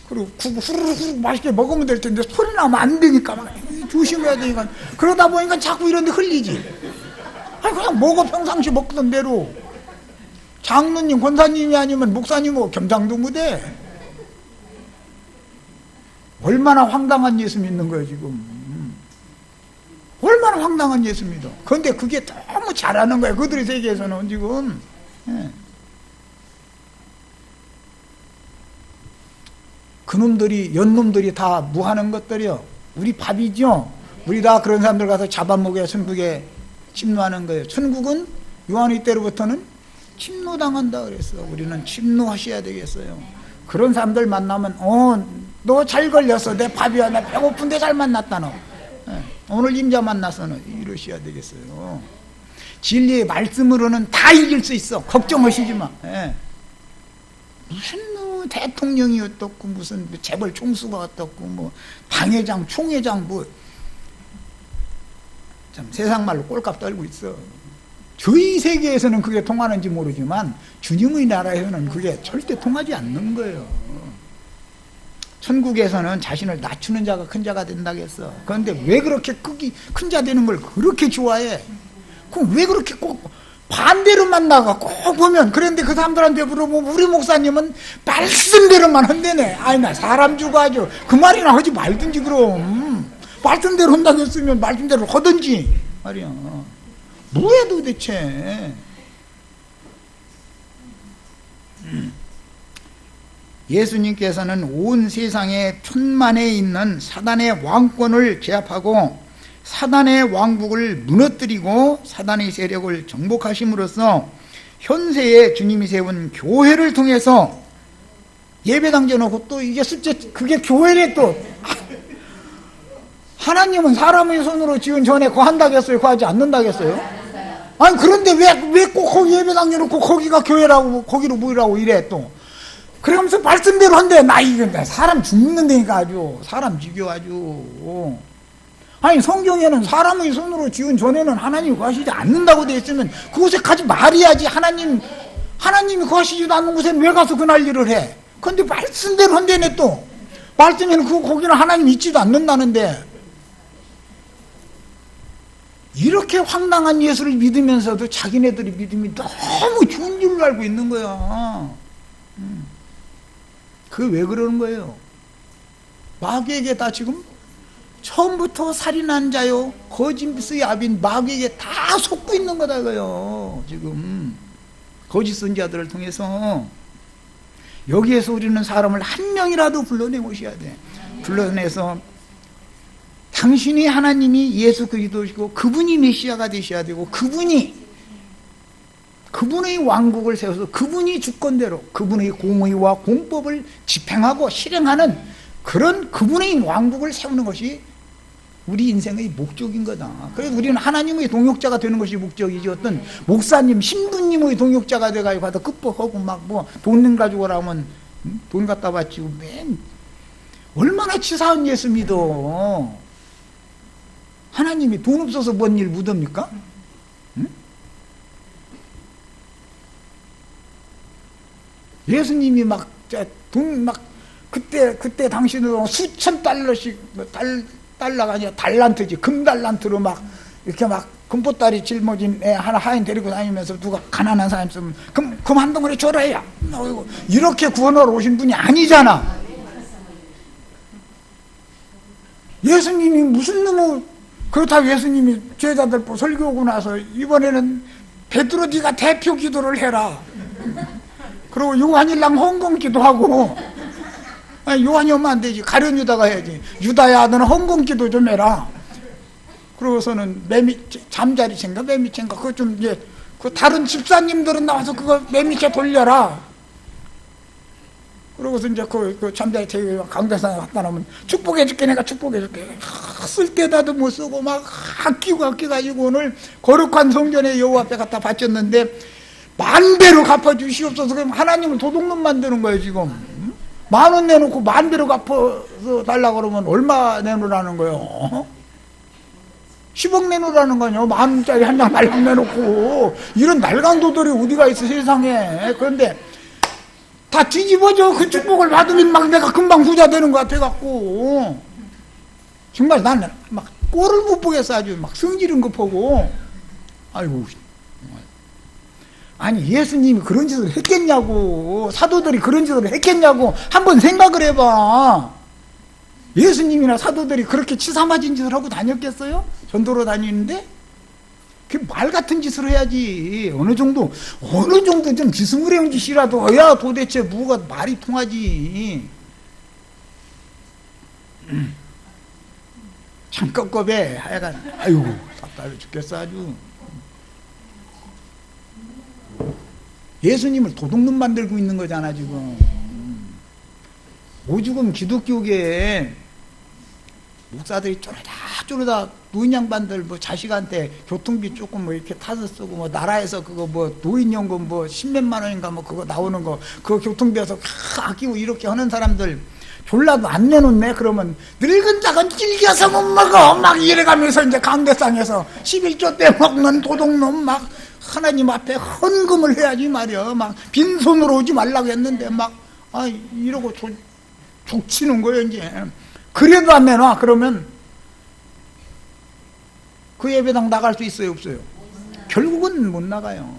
그리고 국 후루룩 맛있게 먹으면 될 텐데 소리 나면 안 되니까 막 조심해야 되니까, 그러다 보니까 자꾸 이런 데 흘리지. 아니 그냥 먹어. 평상시 먹던 대로. 장로님, 권사님이 아니면 목사님하고 겸상도 못해. 얼마나 황당한 예수 믿는 거예요 지금. 얼마나 황당한 예수 믿어. 그런데 그게 너무 잘하는 거예요 그들의 세계에서는 지금. 그놈들이, 연놈들이 다 무하는 것들이요. 우리 밥이죠. 우리 다 그런 사람들 가서 잡아먹여야 천국에 침노하는 거예요. 천국은 요한의 때로부터는 침노당한다 그랬어. 우리는 침노하셔야 되겠어요. 그런 사람들 만나면 너 잘 걸렸어. 내 밥이야. 나 배고픈데 잘 만났다 너. 오늘 임자 만나서 이러셔야 되겠어요. 진리의 말씀으로는 다 이길 수 있어. 걱정하시지 마. 무슨 대통령이 어떻고 무슨 재벌 총수가 어떻고 뭐 당회장, 총회장 뭐 참 세상 말로 꼴값 떨고 있어. 저희 세계에서는 그게 통하는지 모르지만 주님의 나라에서는 그게 절대 통하지 않는 거예요. 천국에서는 자신을 낮추는 자가 큰 자가 된다고 했어. 그런데 왜 그렇게 큰 자 되는 걸 그렇게 좋아해? 그럼 왜 그렇게 꼭 반대로만 나가 꼭 보면. 그런데 그 사람들한테 물어보면 우리 목사님은 말씀대로만 한대네. 아니 나 사람 주고 하죠. 그 말이나 하지 말든지. 그럼 말씀대로 한다고 했으면 말씀대로 하든지 말이야. 뭐야 도대체. 예수님께서는 온 세상의 천만에 있는 사단의 왕권을 제압하고 사단의 왕국을 무너뜨리고 사단의 세력을 정복하심으로써 현세에 주님이 세운 교회를 통해서 예배당 재놓고 또 이게 숫자 그게 교회래 또. 하나님은 사람의 손으로 지은 전에 거 한다겠어요? 거 하지 않는다겠어요? 아니 그런데 왜 꼭 거기 예배당 해놓고 거기가 교회라고 거기로 모이라고 이래 또 그러면서 말씀대로 한대. 나 이거 사람 죽는 데니까 아주 사람 죽여 아주. 아니 성경에는 사람의 손으로 지은 전에는 하나님이 거하시지 않는다고 되어 있으면 그곳에 가지 말아야지. 하나님이 거하시지도 않는 곳에 왜 가서 그 난리를 해? 근데 말씀대로 한대네 또. 말씀에는 거기는 하나님이 있지도 않는다는데 이렇게 황당한 예수를 믿으면서도 자기네들이 믿음이 너무 좋은 줄로 알고 있는 거야. 그게 왜 그러는 거예요? 마귀에게 다 지금 처음부터 살인한 자요 거짓의 아빈 마귀에게 다 속고 있는 거다 이거요. 지금 거짓 선지자들을 통해서 여기에서 우리는 사람을 한 명이라도 불러내 오셔야 돼. 불러내서 당신이 하나님이 예수 그리스도시고 그분이 메시아가 되셔야 되고 그분의 왕국을 세워서 그분이 주권대로 그분의 공의와 공법을 집행하고 실행하는 그런 그분의 왕국을 세우는 것이 우리 인생의 목적인 거다. 그래서 우리는 하나님의 동역자가 되는 것이 목적이지 어떤 목사님, 신부님의 동역자가 돼가지고 가서 급복하고 막 뭐 돈 가지고 오라면 돈 갖다 바치고 맨 얼마나 치사한 예수 믿어. 하나님이 돈 없어서 뭔 일 묻습니까? 응? 예수님이 막 돈 막 그때 당시는 수천 달러씩 달러가 아니라 달란트지 금달란트로 막 이렇게 막 금보따리 짊어진 애 하나 하인 데리고 다니면서 누가 가난한 사람 있으면 금 한 덩어리 줘라야 이렇게 구원하러 오신 분이 아니잖아. 예수님이 무슨 놈의 그렇다고 예수님이 제자들 설교하고 나서 이번에는 베드로 네가 대표 기도를 해라. 그리고 요한이랑 헌금 기도하고 아니, 요한이 오면 안 되지. 가룟 유다가 해야지. 유다야 너는 헌금 기도 좀 해라. 그러고서는 잠자리채인가 매미채인가 그거 좀 이제 그 다른 집사님들은 나와서 그거 매미채 돌려라. 그러고서 이제 그 잠자리채 강대상에 갖다 놓으면 축복해줄게 내가 축복해줄게. 쓸 때다도 못 쓰고 막 아끼고 오늘 거룩한 성전에 여호와 앞에 갖다 바쳤는데 만배로 갚아주시옵소서. 그럼 하나님을 도둑놈 만드는 거예요 지금. 10,000원 내놓고 만배로 갚아서 달라고 그러면 얼마 내놓으라는 거예요? 10억 내놓으라는 거 아니에요? 10,000원짜리 한 장 날랑 내놓고. 이런 날강도들이 어디가 있어 세상에. 그런데 다 뒤집어져. 그 축복을 받으면 막 내가 금방 부자 되는 것 같아갖고 정말 나는 막 꼴을 못 보겠어. 아주 막 성질은 급하고. 아이고 아니 예수님이 그런 짓을 했겠냐고. 사도들이 그런 짓을 했겠냐고. 한번 생각을 해봐. 예수님이나 사도들이 그렇게 치사맞은 짓을 하고 다녔겠어요? 전도로 다니는데? 그 말 같은 짓을 해야지. 어느 정도 좀 지승으레운 짓이라도 해야 도대체 뭐가 말이 통하지. 참 껍껍해. 하여간 아이고 답답해 죽겠어 아주. 예수님을 도둑놈 만들고 있는 거잖아 지금. 오죽은 기독교계에 목사들이 쪼르다 노인 양반들 뭐 자식한테 교통비 조금 뭐 이렇게 타서 쓰고 뭐 나라에서 그거 뭐 노인연금 뭐 10몇만 원인가 뭐 그거 나오는 거 그거 교통비에서 아끼고 이렇게 하는 사람들 졸라도 안 내놓네. 그러면 늙은 자가 질겨서 못 먹어 막 이래가면서 이제 강대상에서 11조 때 먹는 도둑놈 막 하나님 앞에 헌금을 해야지 말이야. 막 빈손으로 오지 말라고 했는데 막 이러고 족치는 거예요 이제. 그래도 안 내놔. 그러면 그 예배당 나갈 수 있어요 없어요? 결국은 못 나가요.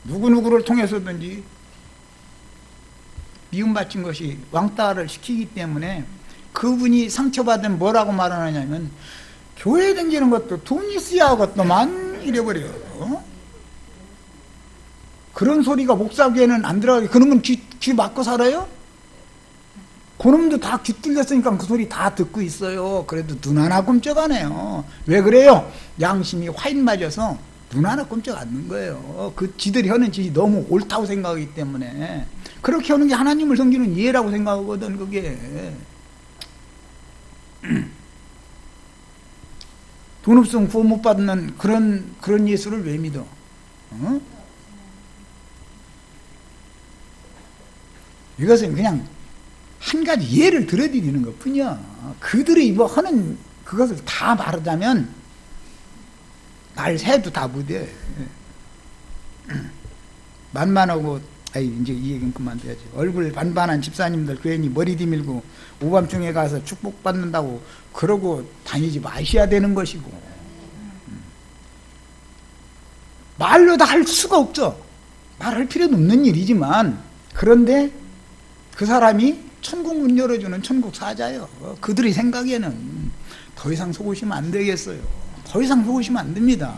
누구누구를 통해서든지 미움받친 것이 왕따를 시키기 때문에 그분이 상처받은 뭐라고 말하느냐면 교회 다니는 것도 돈 있어야 하겠더만 이래버려요. 그런 소리가 목사교회는 안 들어가게. 그러면 귀 막고 살아요? 그놈도 다 귀 뚫렸으니까 그 소리 다 듣고 있어요. 그래도 눈 하나 꼼짝 안 해요. 왜 그래요? 양심이 화인 맞아서 눈 하나 꼼짝 않는 거예요. 그 지들이 하는 짓이 너무 옳다고 생각하기 때문에. 그렇게 하는 게 하나님을 섬기는 이해라고 생각하거든 그게. 돈 없으면 구원 못 받는 그런 예수를 왜 믿어? 어? 이것은 그냥 한 가지 예를 들어드리는 것 뿐이야. 그들이 하는 그것을 다 말하자면 날 새도 다 못해. 만만하고, 이제 이 얘기는 그만둬야지. 얼굴 반반한 집사님들 괜히 머리 뒤밀고 오밤중에 가서 축복받는다고 그러고 다니지 마셔야 되는 것이고, 말로 다 할 수가 없죠. 말할 필요도 없는 일이지만, 그런데 그 사람이 천국 문 열어주는 천국 사자예요. 그들의 생각에는 더 이상 속으시면 안 되겠어요. 더 이상 속으시면 안 됩니다.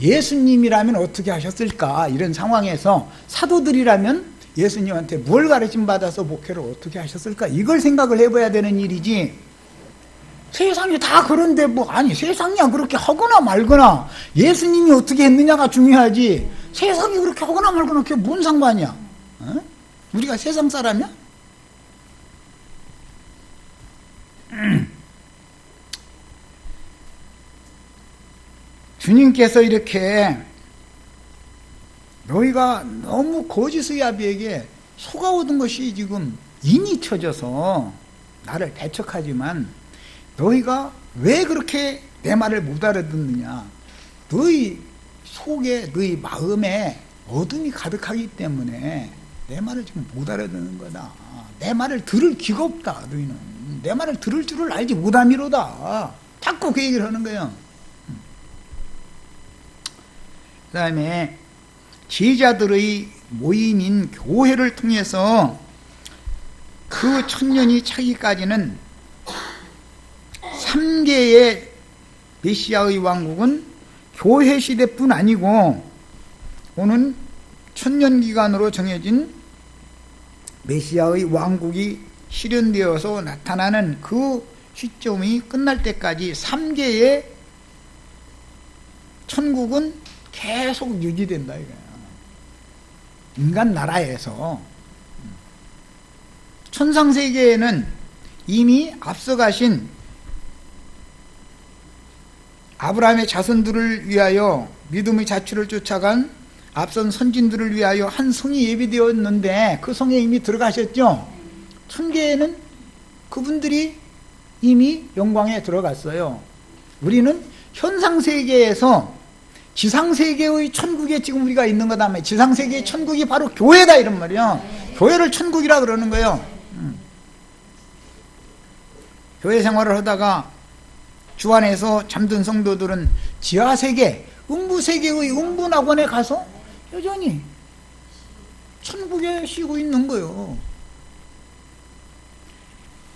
예수님이라면 어떻게 하셨을까? 이런 상황에서 사도들이라면 예수님한테 뭘 가르침 받아서 목회를 어떻게 하셨을까? 이걸 생각을 해봐야 되는 일이지. 세상이 다 그런데 아니 세상이야 그렇게 하거나 말거나 예수님이 어떻게 했느냐가 중요하지. 세상이 그렇게 하거나 말거나 그게 뭔 상관이야? 어? 우리가 세상 사람이야? 주님께서 이렇게 너희가 너무 거짓의 아비에게 속아오던 것이 지금 인이 쳐져서 나를 배척하지만 너희가 왜 그렇게 내 말을 못 알아듣느냐? 너희 속에 너희 마음에 어둠이 가득하기 때문에 내 말을 지금 못 알아듣는 거다. 내 말을 들을 기가 없다. 너희는 내 말을 들을 줄을 알지 못함이로다. 자꾸 그 얘기를 하는 거예요. 그 다음에 제자들의 모임인 교회를 통해서 그 천년이 차기까지는 3개의 메시아의 왕국은 교회 시대뿐 아니고 오는 천년기간으로 정해진 메시아의 왕국이 실현되어서 나타나는 그 시점이 끝날 때까지 3개의 천국은 계속 유지된다 이거야. 인간 나라에서 천상세계에는 이미 앞서가신 아브라함의 자손들을 위하여 믿음의 자취를 쫓아간 앞선 선진들을 위하여 한 성이 예비되었는데 그 성에 이미 들어가셨죠. 천계에는 그분들이 이미 영광에 들어갔어요. 우리는 현상세계에서 지상세계의 천국에 지금 우리가 있는 거다. 지상세계의 천국이 바로 교회다 이런 말이야. 교회를 천국이라 그러는 거예요. 교회 생활을 하다가 주안에서 잠든 성도들은 지하세계, 음부세계의 음부낙원에 가서 여전히 천국에 쉬고 있는 거예요.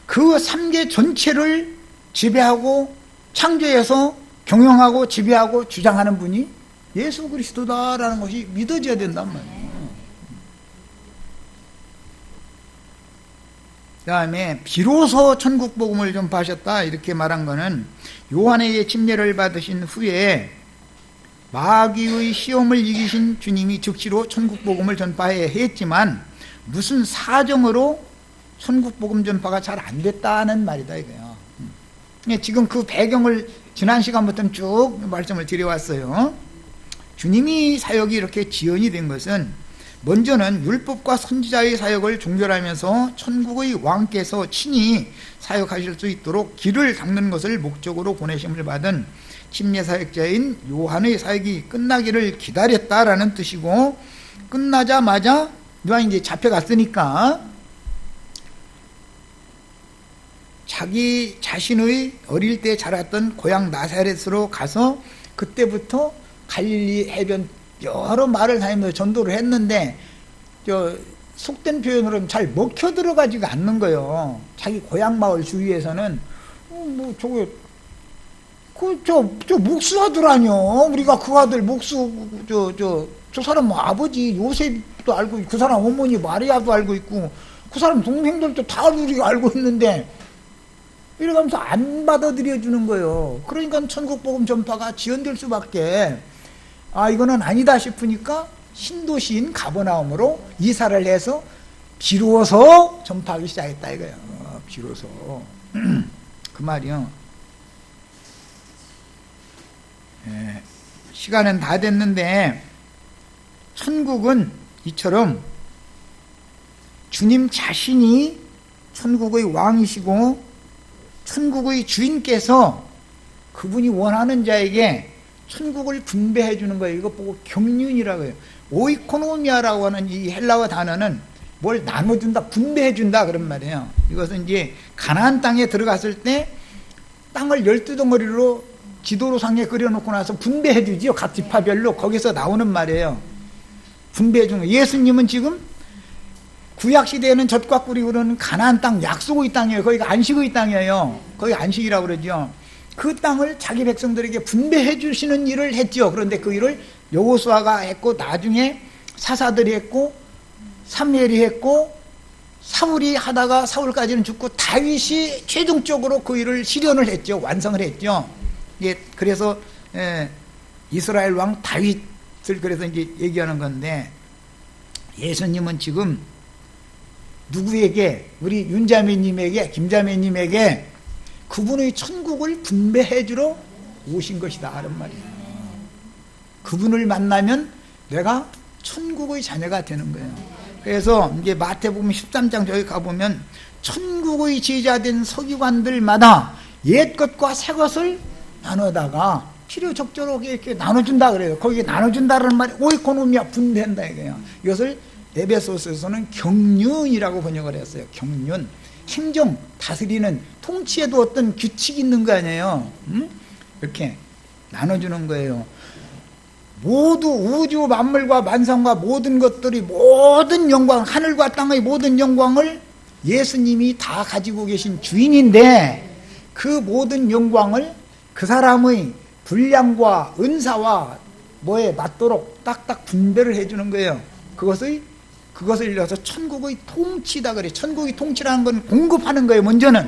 그 3계 전체를 지배하고 창조해서 경영하고 지배하고 주장하는 분이 예수 그리스도다라는 것이 믿어져야 된단 말이에요. 그 다음에 비로소 천국 복음을 전파하셨다 이렇게 말한 거는 요한에게 침례를 받으신 후에 마귀의 시험을 이기신 주님이 즉시로 천국 복음을 전파해야 했지만 무슨 사정으로 천국 복음 전파가 잘 안 됐다는 말이다 이거예요. 지금 그 배경을 지난 시간부터 쭉 말씀을 드려왔어요. 주님이 사역이 이렇게 지연이 된 것은 먼저는 율법과 선지자의 사역을 종결하면서 천국의 왕께서 친히 사역하실 수 있도록 길을 닦는 것을 목적으로 보내심을 받은 침례 사역자인 요한의 사역이 끝나기를 기다렸다라는 뜻이고, 끝나자마자 요한이 이제 잡혀갔으니까 자기 자신의 어릴 때 자랐던 고향 나사렛으로 가서 그때부터 갈릴리 해변 여러 마을을 다니면서 전도를 했는데 속된 표현으로 잘 먹혀 들어가지가 않는 거예요. 자기 고향 마을 주위에서는 저 목수 아들 아니요. 우리가 그 아들 목수 저 사람 아버지 요셉도 알고 있고 그 사람 어머니 마리아도 알고 있고 그 사람 동생들도 다 우리가 알고 있는데 이러면서 안 받아들여 주는 거예요. 그러니까 천국 복음 전파가 지연될 수밖에. 이거는 아니다 싶으니까 신도시인 가버나움으로 이사를 해서 비로소 전파하기 시작했다 이거예요. 비로소. 그 말이요. 시간은 다 됐는데, 천국은 이처럼 주님 자신이 천국의 왕이시고 천국의 주인께서 그분이 원하는 자에게 천국을 분배해 주는 거예요. 이거 보고 경륜이라고 해요. 오이코노미아라고 하는 이 헬라어 단어는 뭘 나눠준다, 분배해 준다 그런 말이에요. 이것은 이제 가나안 땅에 들어갔을 때 땅을 12덩어리로 지도로 상에 그려놓고 나서 분배해 주지요. 각 지파별로. 거기서 나오는 말이에요. 분배해 주는 거예요. 예수님은 지금 구약시대에는 젖과 꿀이 흐르는 가나안 땅, 약속의 땅이에요. 거기가 안식의 땅이에요. 거기 안식이라고 그러죠. 그 땅을 자기 백성들에게 분배해 주시는 일을 했죠. 그런데 그 일을 여호수아가 했고, 나중에 사사들이 했고, 사무엘이 했고, 사울이 하다가 사울까지는 죽고, 다윗이 최종적으로 그 일을 실현을 했죠. 완성을 했죠. 예, 그래서 이스라엘 왕 다윗을 그래서 이제 얘기하는 건데, 예수님은 지금 누구에게, 우리 윤자매님에게, 김자매님에게 그분의 천국을 분배해 주러 오신 것이다 하는 말이에요. 그분을 만나면 내가 천국의 자녀가 되는 거예요. 그래서 이제 마태복음 13장 저기 가보면 천국의 제자된 서기관들마다 옛 것과 새 것을 나누다가 필요 적절하게 이렇게 나눠준다 그래요. 거기에 나눠준다는 말이 오이코노미아, 분배한다 이거예요. 이것을 에베소서에서는 경륜이라고 번역을 했어요. 경륜. 행정, 다스리는, 통치에도 어떤 규칙이 있는 거 아니에요. 이렇게 나눠주는 거예요. 모두 우주 만물과 만상과 모든 것들이, 모든 영광, 하늘과 땅의 모든 영광을 예수님이 다 가지고 계신 주인인데, 그 모든 영광을 그 사람의 분량과 은사와 뭐에 맞도록 딱딱 분배를 해주는 거예요. 그것을 일러서 천국의 통치다 그래요. 천국의 통치라는 건 공급하는 거예요. 먼저는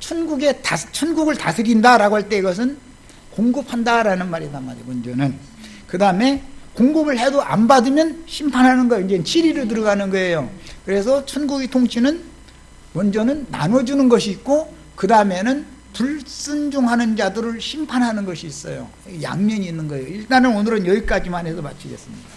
천국을 다스린다라고 할 때 이것은 공급한다라는 말이단 말이에요. 먼저는. 그 다음에 공급을 해도 안 받으면 심판하는 거예요. 이제 치리로 들어가는 거예요. 그래서 천국의 통치는 먼저는 나눠주는 것이 있고, 그 다음에는 불순종하는 자들을 심판하는 것이 있어요. 양면이 있는 거예요. 일단은 오늘은 여기까지만 해서 마치겠습니다.